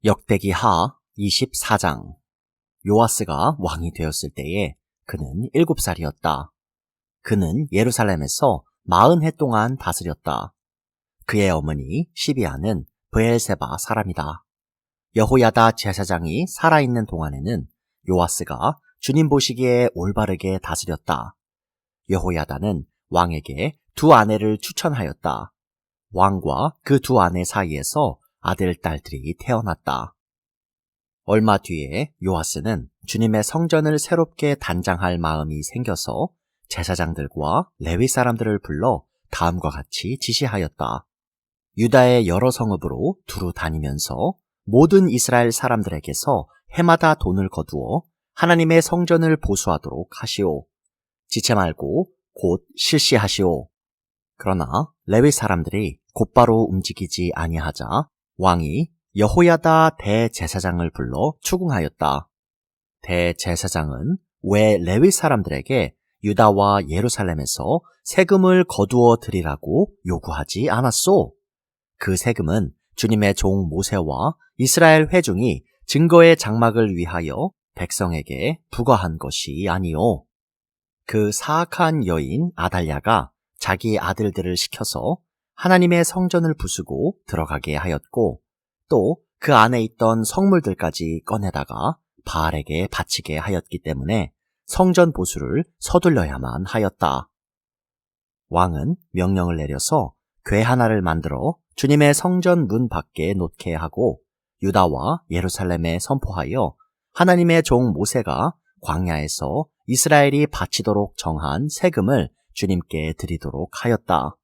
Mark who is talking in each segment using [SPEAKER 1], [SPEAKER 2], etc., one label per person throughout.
[SPEAKER 1] 역대기하 24장. 요아스가 왕이 되었을 때에 그는 7살이었다. 그는 예루살렘에서 40해 동안 다스렸다. 그의 어머니 시비아는 브엘세바 사람이다. 여호야다 제사장이 살아있는 동안에는 요아스가 주님 보시기에 올바르게 다스렸다. 여호야다는 왕에게 두 아내를 추천하였다. 왕과 그 두 아내 사이에서 아들, 딸들이 태어났다. 얼마 뒤에 요아스는 주님의 성전을 새롭게 단장할 마음이 생겨서 제사장들과 레위 사람들을 불러 다음과 같이 지시하였다. 유다의 여러 성읍으로 두루 다니면서 모든 이스라엘 사람들에게서 해마다 돈을 거두어 하나님의 성전을 보수하도록 하시오. 지체 말고 곧 실시하시오. 그러나 레위 사람들이 곧바로 움직이지 아니하자 왕이 여호야다 대제사장을 불러 추궁하였다. 대제사장은 왜 레위 사람들에게 유다와 예루살렘에서 세금을 거두어 드리라고 요구하지 않았소? 그 세금은 주님의 종 모세와 이스라엘 회중이 증거의 장막을 위하여 백성에게 부과한 것이 아니오. 그 사악한 여인 아달랴가 자기 아들들을 시켜서 하나님의 성전을 부수고 들어가게 하였고 또 그 안에 있던 성물들까지 꺼내다가 바알에게 바치게 하였기 때문에 성전 보수를 서둘러야만 하였다. 왕은 명령을 내려서 궤 하나를 만들어 주님의 성전 문 밖에 놓게 하고 유다와 예루살렘에 선포하여 하나님의 종 모세가 광야에서 이스라엘이 바치도록 정한 세금을 주님께 드리도록 하였다.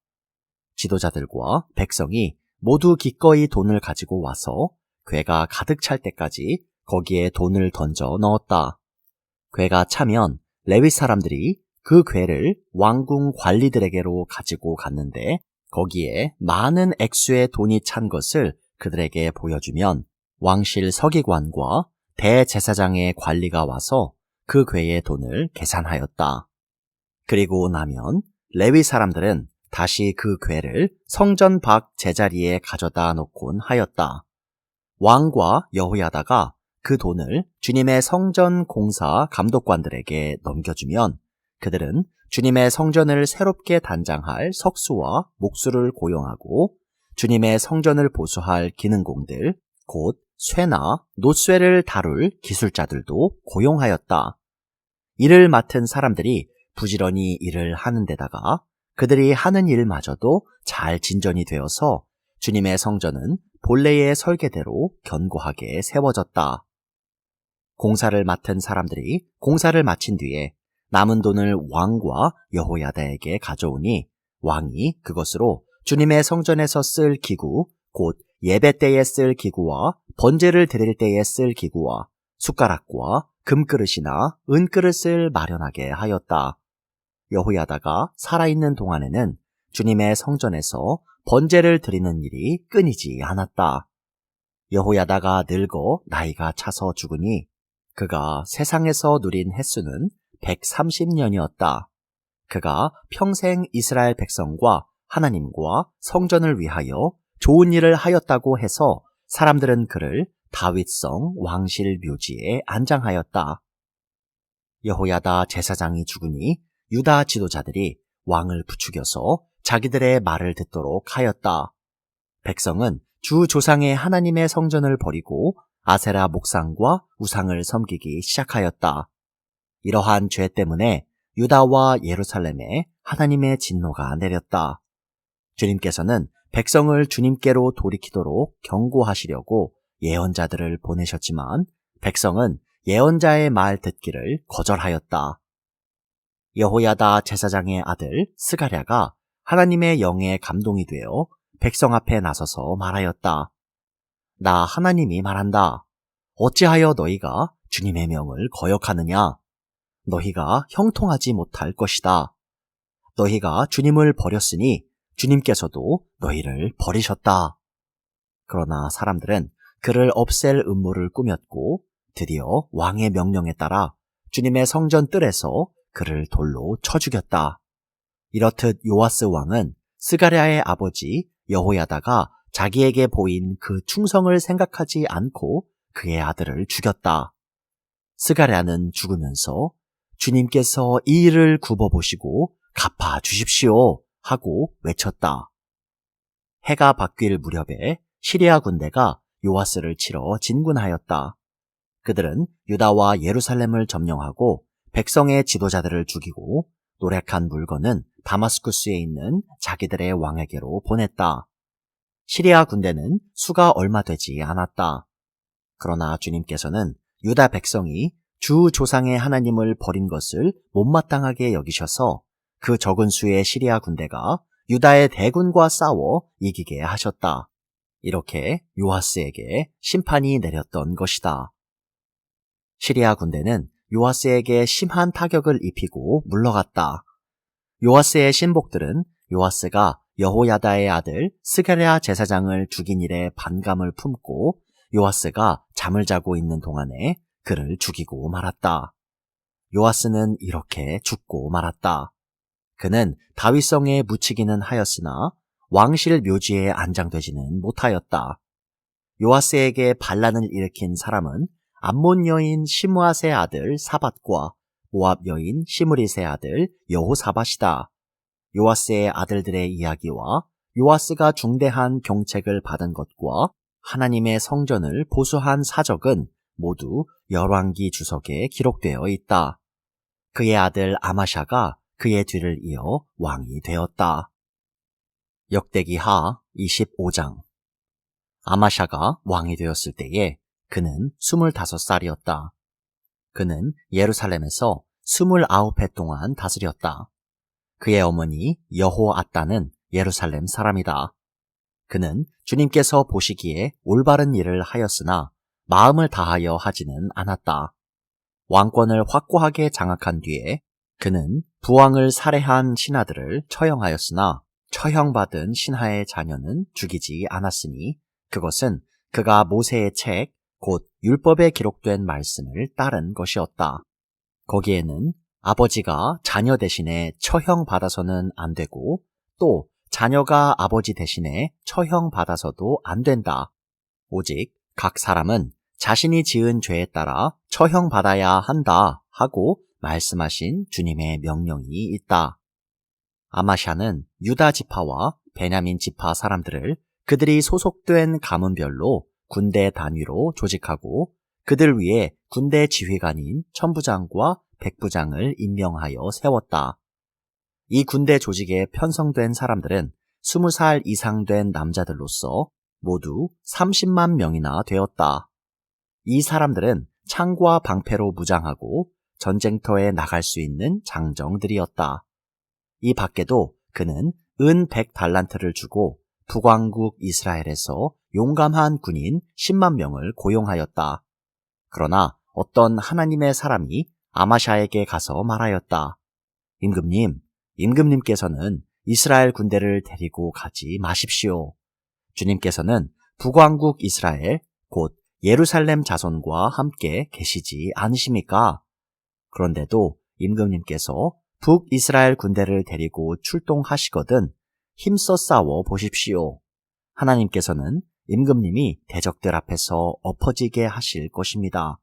[SPEAKER 1] 지도자들과 백성이 모두 기꺼이 돈을 가지고 와서 궤가 가득 찰 때까지 거기에 돈을 던져 넣었다. 궤가 차면 레위 사람들이 그 궤를 왕궁 관리들에게로 가지고 갔는데 거기에 많은 액수의 돈이 찬 것을 그들에게 보여주면 왕실 서기관과 대제사장의 관리가 와서 그 궤의 돈을 계산하였다. 그리고 나면 레위 사람들은 다시 그 궤를 성전 밖 제자리에 가져다 놓곤 하였다. 왕과 여호야다가 그 돈을 주님의 성전 공사 감독관들에게 넘겨주면 그들은 주님의 성전을 새롭게 단장할 석수와 목수를 고용하고 주님의 성전을 보수할 기능공들, 곧 쇠나 놋쇠를 다룰 기술자들도 고용하였다. 일을 맡은 사람들이 부지런히 일을 하는 데다가 그들이 하는 일마저도 잘 진전이 되어서 주님의 성전은 본래의 설계대로 견고하게 세워졌다. 공사를 맡은 사람들이 공사를 마친 뒤에 남은 돈을 왕과 여호야다에게 가져오니 왕이 그것으로 주님의 성전에서 쓸 기구, 곧 예배 때에 쓸 기구와 번제를 드릴 때에 쓸 기구와 숟가락과 금그릇이나 은그릇을 마련하게 하였다. 여호야다가 살아있는 동안에는 주님의 성전에서 번제를 드리는 일이 끊이지 않았다. 여호야다가 늙어 나이가 차서 죽으니 그가 세상에서 누린 횟수는 130년이었다. 그가 평생 이스라엘 백성과 하나님과 성전을 위하여 좋은 일을 하였다고 해서 사람들은 그를 다윗성 왕실 묘지에 안장하였다. 여호야다 제사장이 죽으니 유다 지도자들이 왕을 부추겨서 자기들의 말을 듣도록 하였다. 백성은 주 조상의 하나님의 성전을 버리고 아세라 목상과 우상을 섬기기 시작하였다. 이러한 죄 때문에 유다와 예루살렘에 하나님의 진노가 내렸다. 주님께서는 백성을 주님께로 돌이키도록 경고하시려고 예언자들을 보내셨지만 백성은 예언자의 말 듣기를 거절하였다. 여호야다 제사장의 아들 스가랴가 하나님의 영에 감동이 되어 백성 앞에 나서서 말하였다. 나 하나님이 말한다. 어찌하여 너희가 주님의 명을 거역하느냐? 너희가 형통하지 못할 것이다. 너희가 주님을 버렸으니 주님께서도 너희를 버리셨다. 그러나 사람들은 그를 없앨 음모를 꾸몄고 드디어 왕의 명령에 따라 주님의 성전 뜰에서 그를 돌로 쳐 죽였다. 이렇듯 요아스 왕은 스가랴의 아버지 여호야다가 자기에게 보인 그 충성을 생각하지 않고 그의 아들을 죽였다. 스가랴는 죽으면서 주님께서 이 일을 굽어보시고 갚아 주십시오 하고 외쳤다. 해가 바뀔 무렵에 시리아 군대가 요아스를 치러 진군하였다. 그들은 유다와 예루살렘을 점령하고 백성의 지도자들을 죽이고 노력한 물건은 다마스쿠스에 있는 자기들의 왕에게로 보냈다. 시리아 군대는 수가 얼마 되지 않았다. 그러나 주님께서는 유다 백성이 주 조상의 하나님을 버린 것을 못마땅하게 여기셔서 그 적은 수의 시리아 군대가 유다의 대군과 싸워 이기게 하셨다. 이렇게 요아스에게 심판이 내렸던 것이다. 시리아 군대는 요아스에게 심한 타격을 입히고 물러갔다. 요아스의 신복들은 요아스가 여호야다의 아들 스가랴 제사장을 죽인 일에 반감을 품고 요아스가 잠을 자고 있는 동안에 그를 죽이고 말았다. 요아스는 이렇게 죽고 말았다. 그는 다윗성에 묻히기는 하였으나 왕실 묘지에 안장되지는 못하였다. 요아스에게 반란을 일으킨 사람은 암몬 여인 시므앗의 아들 사밧과 모압 여인 시므릿의 아들 여호사밧이다. 요아스의 아들들의 이야기와 요아스가 중대한 경책을 받은 것과 하나님의 성전을 보수한 사적은 모두 열왕기 주석에 기록되어 있다. 그의 아들 아마샤가 그의 뒤를 이어 왕이 되었다. 역대기하 25장. 아마샤가 왕이 되었을 때에 그는 25살이었다. 그는 예루살렘에서 29해 동안 다스렸다. 그의 어머니 여호아따는 예루살렘 사람이다. 그는 주님께서 보시기에 올바른 일을 하였으나 마음을 다하여 하지는 않았다. 왕권을 확고하게 장악한 뒤에 그는 부왕을 살해한 신하들을 처형하였으나 처형받은 신하의 자녀는 죽이지 않았으니 그것은 그가 모세의 책, 곧 율법에 기록된 말씀을 따른 것이었다. 거기에는 아버지가 자녀 대신에 처형받아서는 안 되고 또 자녀가 아버지 대신에 처형받아서도 안 된다. 오직 각 사람은 자신이 지은 죄에 따라 처형받아야 한다 하고 말씀하신 주님의 명령이 있다. 아마샤는 유다 지파와 베냐민 지파 사람들을 그들이 소속된 가문별로 군대 단위로 조직하고 그들 위에 군대 지휘관인 천부장과 백부장을 임명하여 세웠다. 이 군대 조직에 편성된 사람들은 20살 이상 된 남자들로서 모두 30만 명이나 되었다. 이 사람들은 창과 방패로 무장하고 전쟁터에 나갈 수 있는 장정들이었다. 이 밖에도 그는 은 100달란트를 주고 북왕국 이스라엘에서 용감한 군인 10만 명을 고용하였다. 그러나 어떤 하나님의 사람이 아마샤에게 가서 말하였다. 임금님께서는 이스라엘 군대를 데리고 가지 마십시오. 주님께서는 북왕국 이스라엘, 곧 예루살렘 자손과 함께 계시지 않으십니까? 그런데도 임금님께서 북이스라엘 군대를 데리고 출동하시거든 힘써 싸워 보십시오. 하나님께서는 임금님이 대적들 앞에서 엎어지게 하실 것입니다.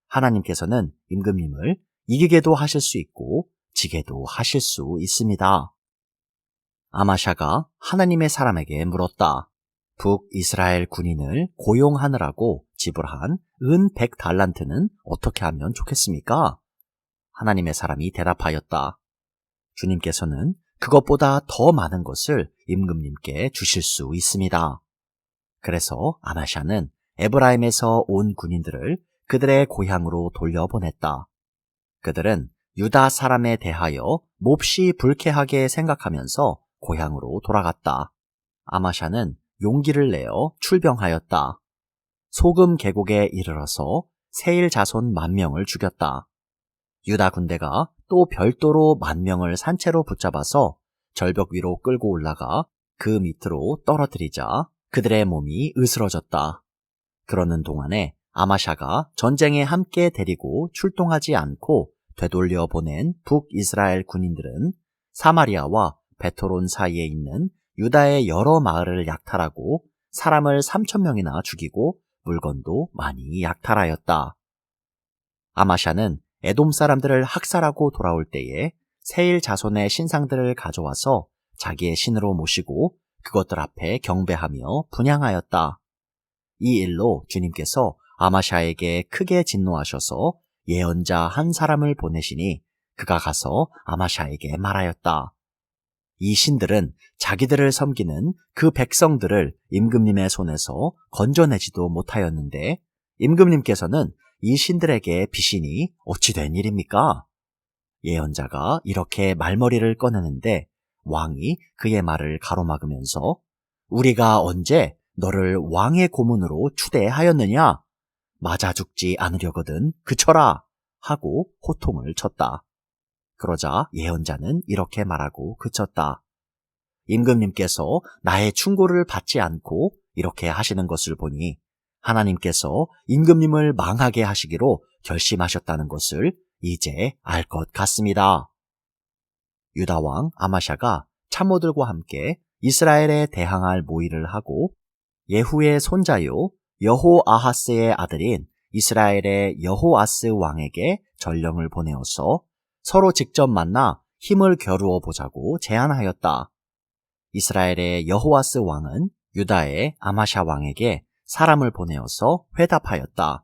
[SPEAKER 1] 하나님께서는 임금님을 이기게도 하실 수 있고 지게도 하실 수 있습니다. 아마샤가 하나님의 사람에게 물었다. 북이스라엘 군인을 고용하느라고 지불한 은 100달란트는 어떻게 하면 좋겠습니까? 하나님의 사람이 대답하였다. 주님께서는 그것보다 더 많은 것을 임금님께 주실 수 있습니다. 그래서 아마샤는 에브라임에서 온 군인들을 그들의 고향으로 돌려보냈다. 그들은 유다 사람에 대하여 몹시 불쾌하게 생각하면서 고향으로 돌아갔다. 아마샤는 용기를 내어 출병하였다. 소금 계곡에 이르러서 세일 자손 10,000명을 죽였다. 유다 군대가 또 별도로 10,000명을 산채로 붙잡아서 절벽 위로 끌고 올라가 그 밑으로 떨어뜨리자 그들의 몸이 으스러졌다. 그러는 동안에 아마샤가 전쟁에 함께 데리고 출동하지 않고 되돌려 보낸 북이스라엘 군인들은 사마리아와 베토론 사이에 있는 유다의 여러 마을을 약탈하고 사람을 3,000명이나 죽이고 물건도 많이 약탈하였다. 아마샤는 에돔 사람들을 학살하고 돌아올 때에 세일 자손의 신상들을 가져와서 자기의 신으로 모시고 그것들 앞에 경배하며 분향하였다. 이 일로 주님께서 아마샤에게 크게 진노하셔서 예언자 한 사람을 보내시니 그가 가서 아마샤에게 말하였다. 이 신들은 자기들을 섬기는 그 백성들을 임금님의 손에서 건져내지도 못하였는데 임금님께서는 이 신들에게 비시니 어찌 된 일입니까? 예언자가 이렇게 말머리를 꺼내는데 왕이 그의 말을 가로막으면서 우리가 언제 너를 왕의 고문으로 추대하였느냐? 맞아 죽지 않으려거든 그쳐라! 하고 호통을 쳤다. 그러자 예언자는 이렇게 말하고 그쳤다. 임금님께서 나의 충고를 받지 않고 이렇게 하시는 것을 보니 하나님께서 임금님을 망하게 하시기로 결심하셨다는 것을 이제 알 것 같습니다. 유다왕 아마샤가 참모들과 함께 이스라엘에 대항할 모의를 하고 예후의 손자요 여호아하스의 아들인 이스라엘의 여호아스 왕에게 전령을 보내어서 서로 직접 만나 힘을 겨루어 보자고 제안하였다. 이스라엘의 여호아스 왕은 유다의 아마샤 왕에게 사람을 보내어서 회답하였다.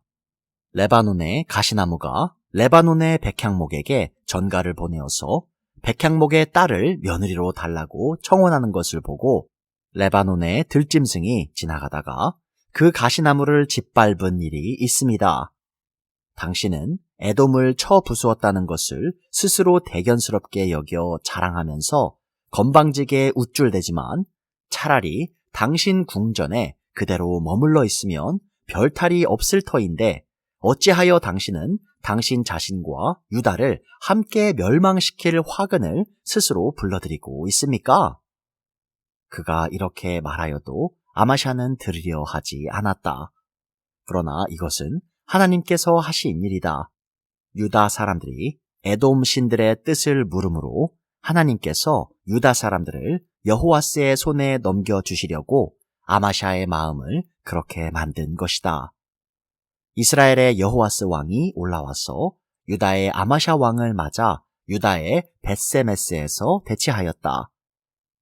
[SPEAKER 1] 레바논의 가시나무가 레바논의 백향목에게 전가를 보내어서 백향목의 딸을 며느리로 달라고 청혼하는 것을 보고 레바논의 들짐승이 지나가다가 그 가시나무를 짓밟은 일이 있습니다. 당신은 에돔을 쳐 부수었다는 것을 스스로 대견스럽게 여겨 자랑하면서 건방지게 우쭐대지만 차라리 당신 궁전에 그대로 머물러 있으면 별탈이 없을 터인데 어찌하여 당신은 당신 자신과 유다를 함께 멸망시킬 화근을 스스로 불러들이고 있습니까? 그가 이렇게 말하여도 아마샤는 들으려 하지 않았다. 그러나 이것은 하나님께서 하신 일이다. 유다 사람들이 에돔 신들의 뜻을 물음으로 하나님께서 유다 사람들을 여호와스의 손에 넘겨주시려고 아마샤의 마음을 그렇게 만든 것이다. 이스라엘의 여호와스 왕이 올라와서 유다의 아마샤 왕을 맞아 유다의 벳세메스에서 대치하였다.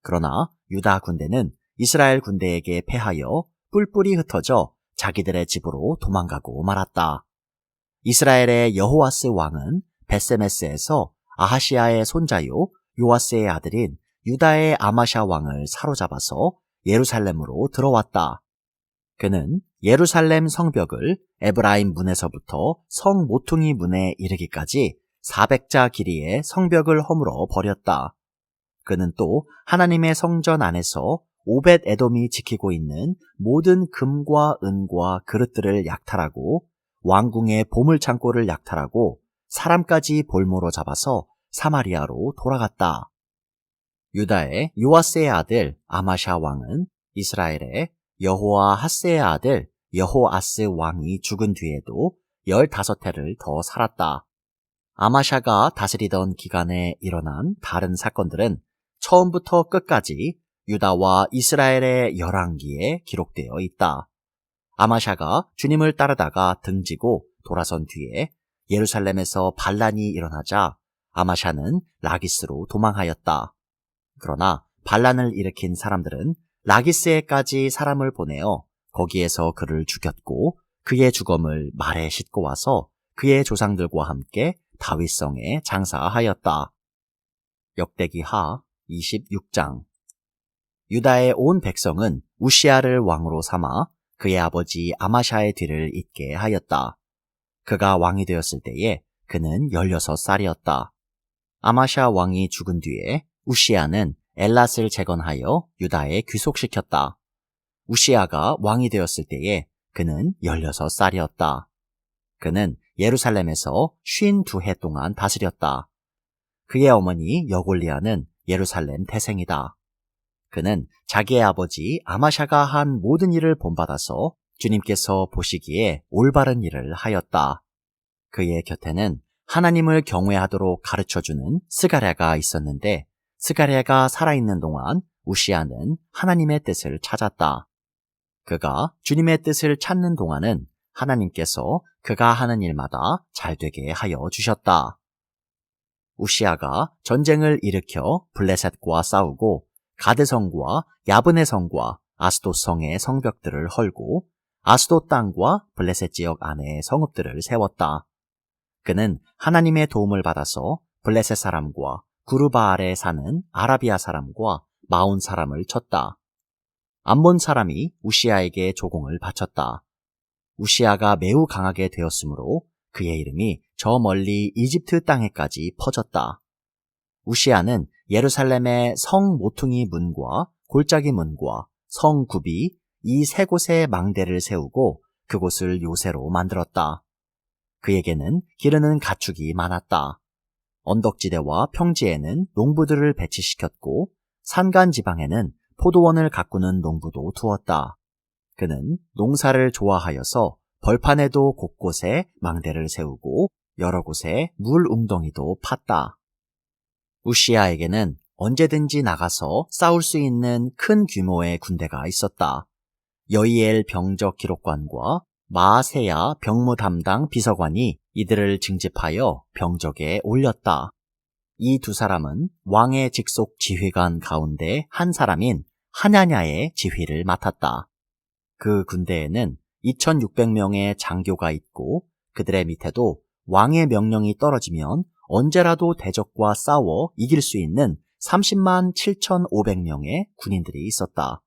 [SPEAKER 1] 그러나 유다 군대는 이스라엘 군대에게 패하여 뿔뿔이 흩어져 자기들의 집으로 도망가고 말았다. 이스라엘의 여호와스 왕은 벳세메스에서 아하시아의 손자요 요아스의 아들인 유다의 아마샤 왕을 사로잡아서 예루살렘으로 들어왔다. 그는 예루살렘 성벽을 에브라임 문에서부터 성 모퉁이 문에 이르기까지 400자 길이의 성벽을 허물어 버렸다. 그는 또 하나님의 성전 안에서 오벳 에돔이 지키고 있는 모든 금과 은과 그릇들을 약탈하고 왕궁의 보물창고를 약탈하고 사람까지 볼모로 잡아서 사마리아로 돌아갔다. 유다의 요아스의 아들 아마샤 왕은 이스라엘의 여호아하스의 아들 여호아스 왕이 죽은 뒤에도 15해를 더 살았다. 아마샤가 다스리던 기간에 일어난 다른 사건들은 처음부터 끝까지 유다와 이스라엘의 열왕기에 기록되어 있다. 아마샤가 주님을 따르다가 등지고 돌아선 뒤에 예루살렘에서 반란이 일어나자 아마샤는 라기스로 도망하였다. 그러나 반란을 일으킨 사람들은 라기스에까지 사람을 보내어 거기에서 그를 죽였고 그의 주검을 말에 싣고 와서 그의 조상들과 함께 다윗성에 장사하였다. 역대기하 26장. 유다의 온 백성은 우시아를 왕으로 삼아 그의 아버지 아마샤의 뒤를 잇게 하였다. 그가 왕이 되었을 때에 그는 16살이었다. 아마샤 왕이 죽은 뒤에 우시아는 엘랏을 재건하여 유다에 귀속시켰다. 우시아가 왕이 되었을 때에 그는 16살이었다. 그는 예루살렘에서 52해 동안 다스렸다. 그의 어머니 여골리아는 예루살렘 태생이다. 그는 자기의 아버지 아마샤가 한 모든 일을 본받아서 주님께서 보시기에 올바른 일을 하였다. 그의 곁에는 하나님을 경외하도록 가르쳐주는 스가랴가 있었는데 스가랴가 살아있는 동안 우시아는 하나님의 뜻을 찾았다. 그가 주님의 뜻을 찾는 동안은 하나님께서 그가 하는 일마다 잘 되게 하여 주셨다. 우시아가 전쟁을 일으켜 블레셋과 싸우고 가드성과 야브네 성과 아스돗 성의 성벽들을 헐고 아스돗 땅과 블레셋 지역 안에 성읍들을 세웠다. 그는 하나님의 도움을 받아서 블레셋 사람과 구르바알에 사는 아라비아 사람과 마온 사람을 쳤다. 암몬 사람이 우시아에게 조공을 바쳤다. 우시아가 매우 강하게 되었으므로 그의 이름이 저 멀리 이집트 땅에까지 퍼졌다. 우시아는 예루살렘의 성 모퉁이 문과 골짜기 문과 성 굽이 이 세 곳에 망대를 세우고 그곳을 요새로 만들었다. 그에게는 기르는 가축이 많았다. 언덕지대와 평지에는 농부들을 배치시켰고 산간 지방에는 포도원을 가꾸는 농부도 두었다. 그는 농사를 좋아하여서 벌판에도 곳곳에 망대를 세우고 여러 곳에 물 웅덩이도 팠다. 우시아에게는 언제든지 나가서 싸울 수 있는 큰 규모의 군대가 있었다. 여이엘 병적 기록관과 마아세야 병무 담당 비서관이 이들을 징집하여 병적에 올렸다. 이 두 사람은 왕의 직속 지휘관 가운데 한 사람인 하냐냐의 지휘를 맡았다. 그 군대에는 2600명의 장교가 있고 그들의 밑에도 왕의 명령이 떨어지면 언제라도 대적과 싸워 이길 수 있는 30만 7500명의 군인들이 있었다.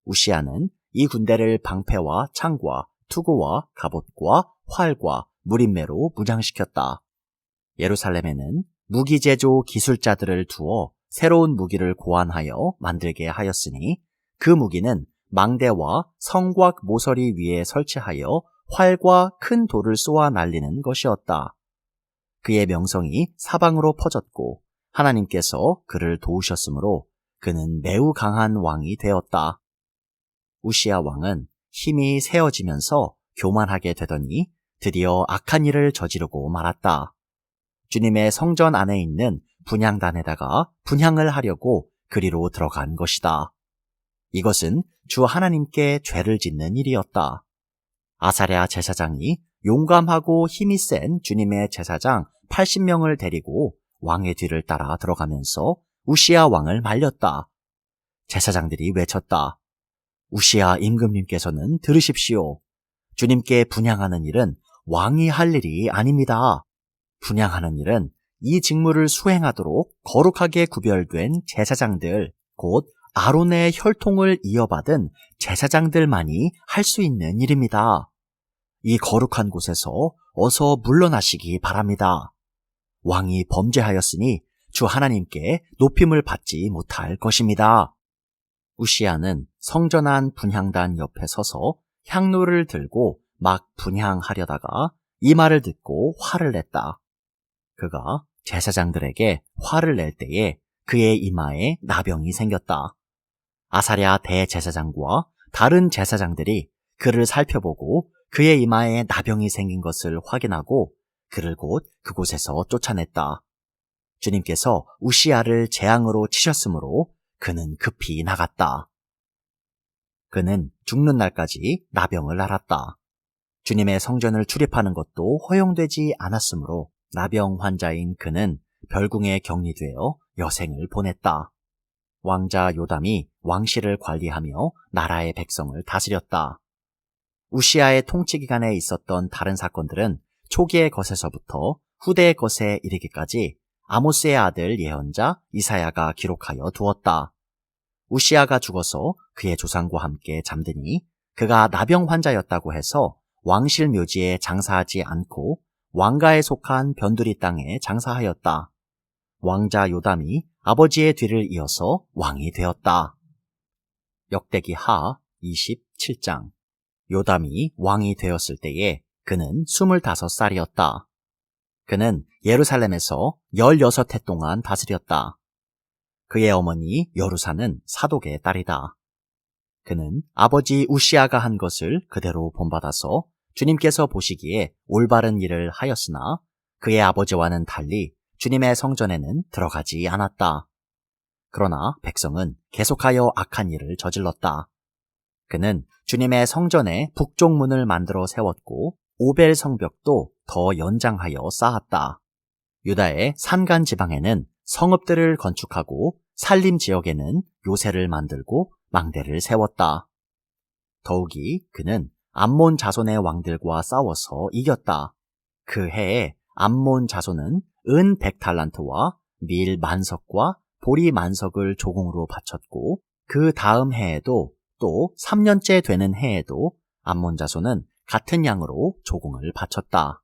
[SPEAKER 1] 우시아는 이 군대를 방패와 창과 투구와 갑옷과 활과 무림매로 무장시켰다. 예루살렘에는 무기 제조 기술자들을 두어 새로운 무기를 고안하여 만들게 하였으니 그 무기는 망대와 성곽 모서리 위에 설치하여 활과 큰 돌을 쏘아 날리는 것이었다. 그의 명성이 사방으로 퍼졌고 하나님께서 그를 도우셨으므로 그는 매우 강한 왕이 되었다. 우시아 왕은 힘이 세어지면서 교만하게 되더니 드디어 악한 일을 저지르고 말았다. 주님의 성전 안에 있는 분향단에다가 분향을 하려고 그리로 들어간 것이다. 이것은 주 하나님께 죄를 짓는 일이었다. 아사랴 제사장이 용감하고 힘이 센 주님의 제사장 80명을 데리고 왕의 뒤를 따라 들어가면서 우시아 왕을 말렸다. 제사장들이 외쳤다. 우시아 임금님께서는 들으십시오. 주님께 분향하는 일은 왕이 할 일이 아닙니다. 분향하는 일은 이 직무를 수행하도록 거룩하게 구별된 제사장들, 곧 아론의 혈통을 이어받은 제사장들만이 할 수 있는 일입니다. 이 거룩한 곳에서 어서 물러나시기 바랍니다. 왕이 범죄하였으니 주 하나님께 높임을 받지 못할 것입니다. 우시아는 성전 안 분향단 옆에 서서 향로를 들고 막 분향하려다가 이 말을 듣고 화를 냈다. 그가 제사장들에게 화를 낼 때에 그의 이마에 나병이 생겼다. 아사랴 대제사장과 다른 제사장들이 그를 살펴보고 그의 이마에 나병이 생긴 것을 확인하고 그를 곧 그곳에서 쫓아냈다. 주님께서 우시아를 재앙으로 치셨으므로 그는 급히 나갔다. 그는 죽는 날까지 나병을 앓았다. 주님의 성전을 출입하는 것도 허용되지 않았으므로 나병 환자인 그는 별궁에 격리되어 여생을 보냈다. 왕자 요담이 왕실을 관리하며 나라의 백성을 다스렸다. 우시아의 통치 기간에 있었던 다른 사건들은 초기의 것에서부터 후대의 것에 이르기까지 아모스의 아들 예언자 이사야가 기록하여 두었다. 우시아가 죽어서 그의 조상과 함께 잠드니 그가 나병 환자였다고 해서 왕실 묘지에 장사하지 않고 왕가에 속한 변두리 땅에 장사하였다. 왕자 요담이 아버지의 뒤를 이어서 왕이 되었다. 역대기 하 27장. 요담이 왕이 되었을 때에 그는 25살이었다. 그는 예루살렘에서 16해 동안 다스렸다. 그의 어머니 여루사는 사독의 딸이다. 그는 아버지 우시아가 한 것을 그대로 본받아서 주님께서 보시기에 올바른 일을 하였으나 그의 아버지와는 달리 주님의 성전에는 들어가지 않았다. 그러나 백성은 계속하여 악한 일을 저질렀다. 그는 주님의 성전에 북쪽 문을 만들어 세웠고 오벨 성벽도 더 연장하여 쌓았다. 유다의 산간 지방에는 성읍들을 건축하고 산림 지역에는 요새를 만들고 망대를 세웠다. 더욱이 그는 암몬 자손의 왕들과 싸워서 이겼다. 그 해에 암몬 자손은 은 100달란트와 밀 만석과 보리 만석을 조공으로 바쳤고 그 다음 해에도 또 3년째 되는 해에도 암몬 자손은 같은 양으로 조공을 바쳤다.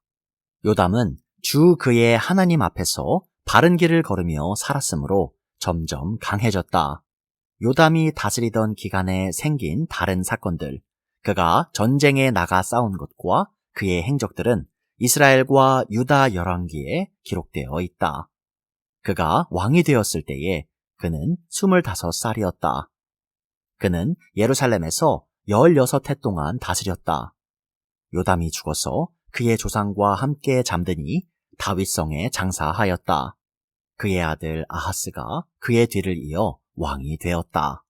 [SPEAKER 1] 요담은 주 그의 하나님 앞에서 바른 길을 걸으며 살았으므로 점점 강해졌다. 요담이 다스리던 기간에 생긴 다른 사건들, 그가 전쟁에 나가 싸운 것과 그의 행적들은 이스라엘과 유다 열왕기에 기록되어 있다. 그가 왕이 되었을 때에 그는 25살이었다. 그는 예루살렘에서 16해 동안 다스렸다. 요담이 죽어서 그의 조상과 함께 잠드니 다윗성에 장사하였다. 그의 아들 아하스가 그의 뒤를 이어 왕이 되었다.